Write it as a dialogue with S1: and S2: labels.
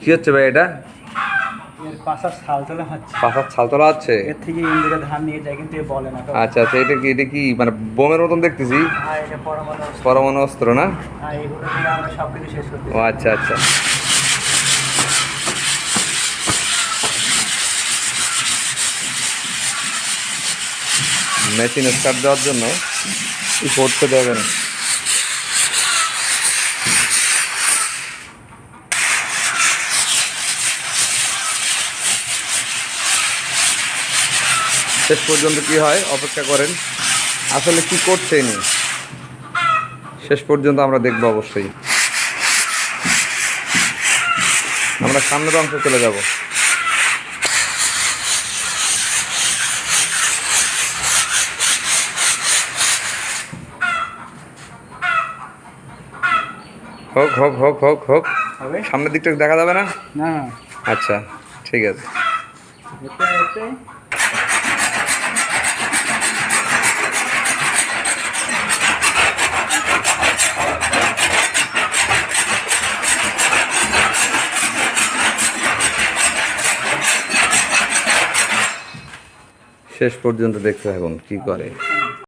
S1: কি হচ্ছে ভাই এটা?
S2: এর পাশার ছাল তোলা হচ্ছে।
S1: পাশার ছাল তোলা হচ্ছে?
S2: এর থেকে ইন্দিরা ধান নিয়ে যায়, কিন্তু এ বলে না।
S1: আচ্ছা আচ্ছা, এটা কি মানে বোমের মতন দেখতেছি?
S2: হ্যাঁ, এটা পরমাণু অস্ত্র।
S1: পরমাণু অস্ত্র না?
S2: হ্যাঁ, এগুলো দিয়ে আমরা সব কিছু শেষ করতে
S1: ও আচ্ছা আচ্ছা। মেশিন স্টার্ট দেওয়ার জন্য করতে দেবে না। শেষ পর্যন্ত কি হয় অপেক্ষা করেন, আসলে কি করছে ইনি শেষ পর্যন্ত আমরা দেখবো অবশ্যই। আমরা সামনের অংশে চলে যাব। হোক হোক হোক হোক হোক,
S2: হবে।
S1: সামনের দিকটা দেখা যাবে না?
S2: না,
S1: আচ্ছা ঠিক আছে।
S2: এতে এতে
S1: শেষ পর্যন্ত দেখতে থাকুন কি করে।